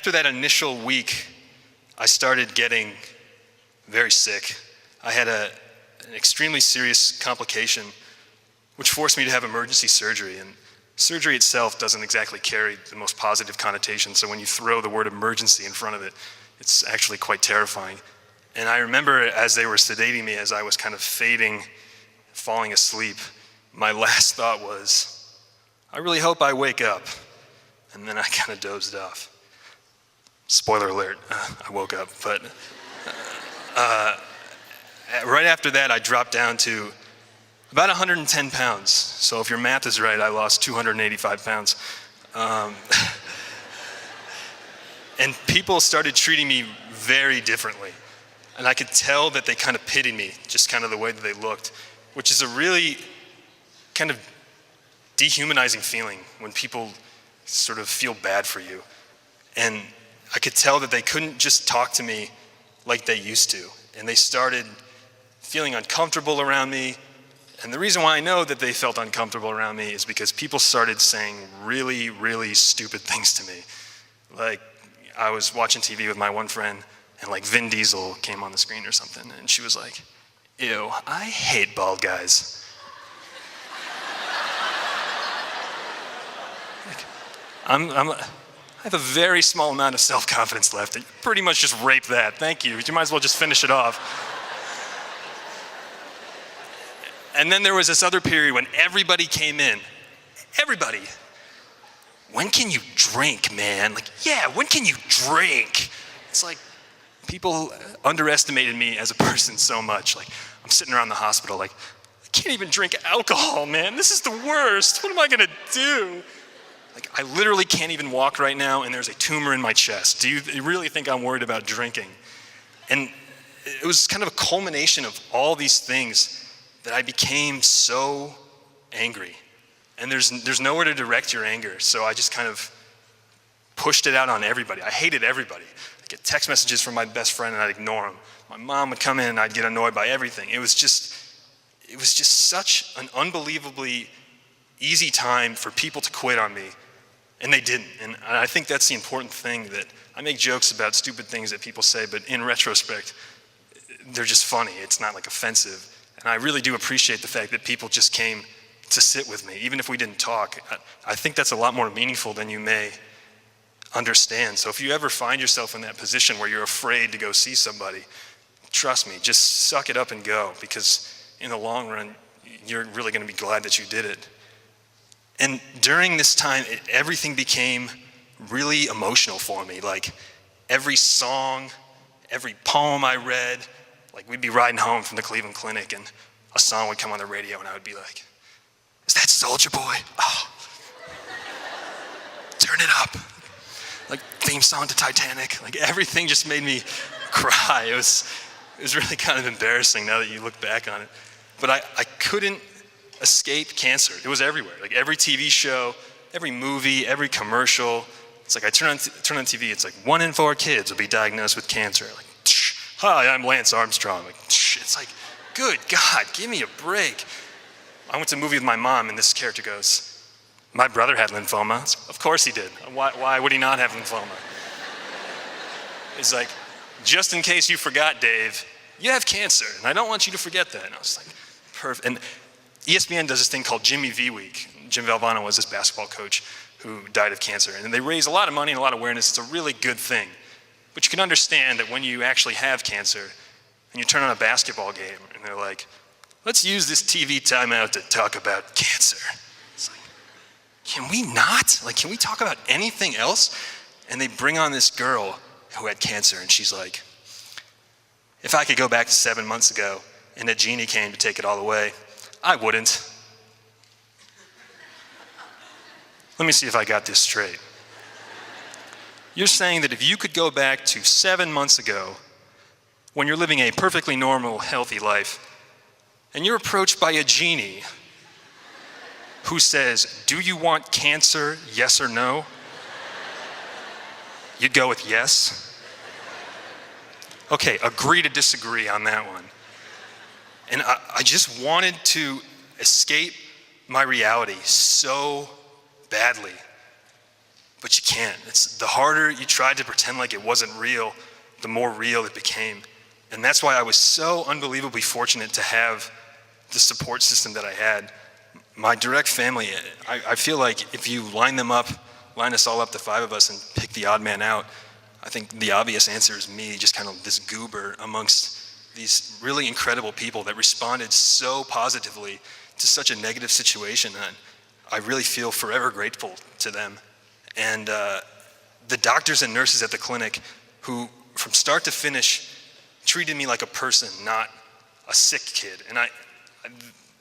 after that initial week, I started getting very sick. I had an extremely serious complication, which forced me to have emergency surgery. And surgery itself doesn't exactly carry the most positive connotation, so when you throw the word emergency in front of it, it's actually quite terrifying. And I remember as they were sedating me, as I was kind of falling asleep, my last thought was, I really hope I wake up. And then I kind of dozed off. Spoiler alert, I woke up. But right after that, I dropped down to about 110 pounds. So if your math is right, I lost 285 pounds. And people started treating me very differently. And I could tell that they kind of pitied me, just kind of the way that they looked, which is a really kind of dehumanizing feeling when people sort of feel bad for you. And I could tell that they couldn't just talk to me like they used to. And they started feeling uncomfortable around me. And the reason why I know that they felt uncomfortable around me is because people started saying really, really stupid things to me. Like, I was watching TV with my one friend, and like Vin Diesel came on the screen or something, and she was like, ew, I hate bald guys. Like, I have a very small amount of self-confidence left. You pretty much just rape that, thank you. You might as well just finish it off. And then there was this other period when everybody came in. Everybody. When can you drink, man? Like, yeah, when can you drink? It's like people underestimated me as a person so much. Like, I'm sitting around the hospital like, I can't even drink alcohol, man. This is the worst. What am I gonna do? Like, I literally can't even walk right now and there's a tumor in my chest. Do you really think I'm worried about drinking? And it was kind of a culmination of all these things that I became so angry. And there's nowhere to direct your anger, so I just kind of pushed it out on everybody. I hated everybody. I'd get text messages from my best friend and I'd ignore them. My mom would come in and I'd get annoyed by everything. It was just such an unbelievably easy time for people to quit on me, and they didn't. And I think that's the important thing, that I make jokes about stupid things that people say, but in retrospect, they're just funny. It's not like offensive. And I really do appreciate the fact that people just came to sit with me, even if we didn't talk. I think that's a lot more meaningful than you may understand. So if you ever find yourself in that position where you're afraid to go see somebody, trust me, just suck it up and go, because in the long run, you're really gonna be glad that you did it. And during this time, everything became really emotional for me. Like, every song, every poem I read, like, we'd be riding home from the Cleveland Clinic and a song would come on the radio and I would be like, is that Soulja Boy? Oh, turn it up. Like, theme song to Titanic. Like, everything just made me cry. It was really kind of embarrassing now that you look back on it. But I couldn't escape cancer. It was everywhere. Like, every TV show, every movie, every commercial. It's like I turn on TV, it's like 1 in 4 kids will be diagnosed with cancer. Like, hi, I'm Lance Armstrong. Like, it's like, good God, give me a break. I went to a movie with my mom and this character goes, my brother had lymphoma. Of course he did. Why would he not have lymphoma? He's like, just in case you forgot, Dave, you have cancer, and I don't want you to forget that. And I was like, perfect. And ESPN does this thing called Jimmy V Week. Jim Valvano was this basketball coach who died of cancer. And they raise a lot of money and a lot of awareness. It's a really good thing. But you can understand that when you actually have cancer and you turn on a basketball game and they're like, let's use this TV timeout to talk about cancer. It's like, can we not? Like, can we talk about anything else? And they bring on this girl who had cancer, and she's like, if I could go back to 7 months ago and a genie came to take it all away, I wouldn't. Let me see if I got this straight. You're saying that if you could go back to 7 months ago when you're living a perfectly normal, healthy life, and you're approached by a genie who says, do you want cancer, yes or no? You'd go with yes? Okay, agree to disagree on that one. And I just wanted to escape my reality so badly. but you can't. It's the harder you tried to pretend like it wasn't real, the more real it became. And that's why I was so unbelievably fortunate to have the support system that I had. My direct family, I feel like if you line us all up, the 5 of us, and pick the odd man out, I think the obvious answer is me, just kind of this goober amongst these really incredible people that responded so positively to such a negative situation. And I really feel forever grateful to them. And the doctors and nurses at the clinic who, from start to finish, treated me like a person, not a sick kid. And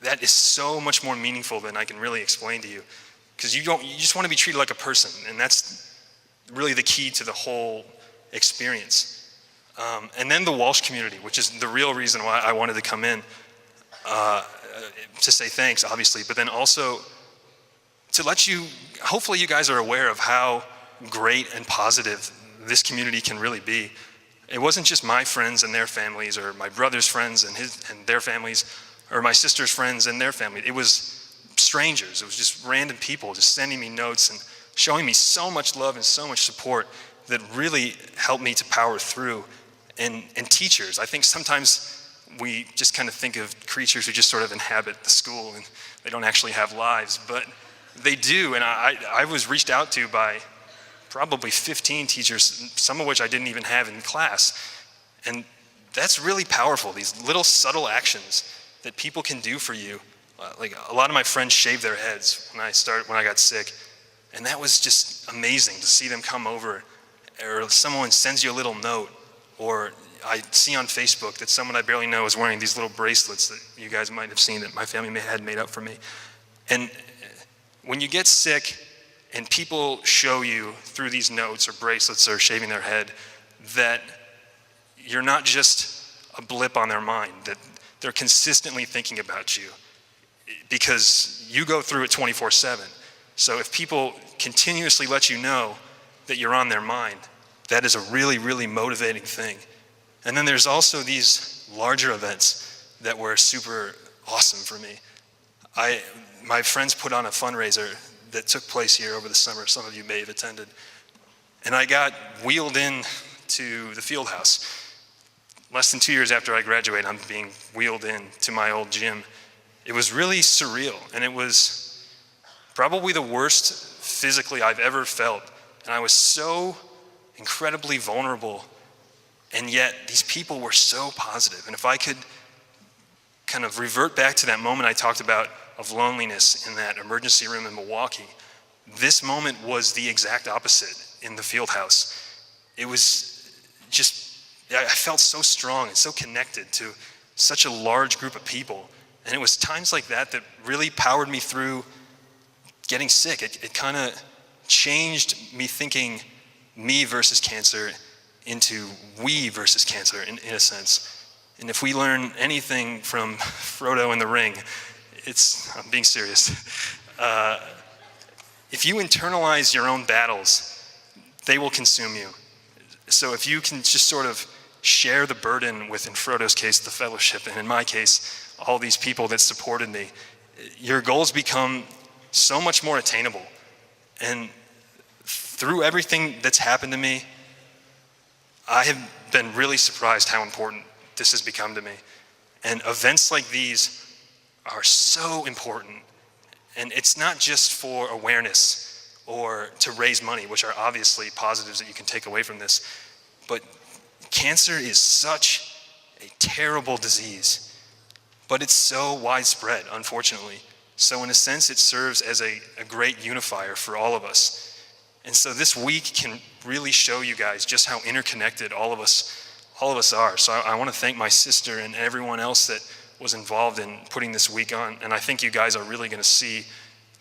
that is so much more meaningful than I can really explain to you. Because you just want to be treated like a person, and that's really the key to the whole experience. And then the Walsh community, which is the real reason why I wanted to come in, to say thanks, obviously, but then also to let you, hopefully you guys are aware of how great and positive this community can really be. It wasn't just my friends and their families, or my brother's friends and their families, or my sister's friends and their family. It was strangers. It was just random people just sending me notes and showing me so much love and so much support that really helped me to power through. And teachers, I think sometimes we just kind of think of creatures who just sort of inhabit the school and they don't actually have lives, but they do. And I was reached out to by probably 15 teachers, some of which I didn't even have in class. And that's really powerful, these little subtle actions that people can do for you. Like a lot of my friends shaved their heads when I got sick, and that was just amazing to see them come over. Or someone sends you a little note, or I see on Facebook that someone I barely know is wearing these little bracelets that you guys might have seen that my family had made up for me. And when you get sick and people show you through these notes or bracelets or shaving their head that you're not just a blip on their mind, that they're consistently thinking about you, because you go through it 24/7. So if people continuously let you know that you're on their mind, that is a really, really motivating thing. And then there's also these larger events that were super awesome for me. My friends put on a fundraiser that took place here over the summer. Some of you may have attended. And I got wheeled in to the field house. Less than 2 years after I graduated, I'm being wheeled in to my old gym. It was really surreal, and it was probably the worst physically I've ever felt. And I was so incredibly vulnerable, and yet these people were so positive. And if I could kind of revert back to that moment I talked about of loneliness in that emergency room in Milwaukee, this moment was the exact opposite in the field house. It was just, I felt so strong and so connected to such a large group of people. And it was times like that that really powered me through getting sick. It kind of changed me thinking me versus cancer into we versus cancer in a sense. And if we learn anything from Frodo in the Ring, I'm being serious. If you internalize your own battles, they will consume you. So if you can just sort of share the burden with, in Frodo's case, the fellowship, and in my case, all these people that supported me, your goals become so much more attainable. And through everything that's happened to me, I have been really surprised how important this has become to me. And events like these are so important. And it's not just for awareness or to raise money, which are obviously positives that you can take away from this, but cancer is such a terrible disease, but it's so widespread, unfortunately. So in a sense, it serves as a great unifier for all of us. And so this week can really show you guys just how interconnected all of us are. So I want to thank my sister and everyone else that was involved in putting this week on. And I think you guys are really going to see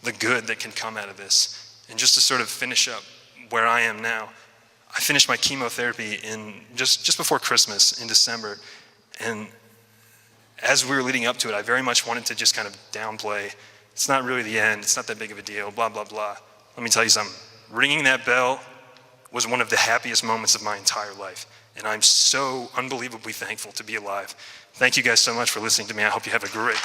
the good that can come out of this. And just to sort of finish up where I am now, I finished my chemotherapy in just before Christmas in December. And as we were leading up to it, I very much wanted to just kind of downplay, it's not really the end, it's not that big of a deal, blah, blah, blah. Let me tell you something. Ringing that bell was one of the happiest moments of my entire life. And I'm so unbelievably thankful to be alive. Thank you guys so much for listening to me. I hope you have a great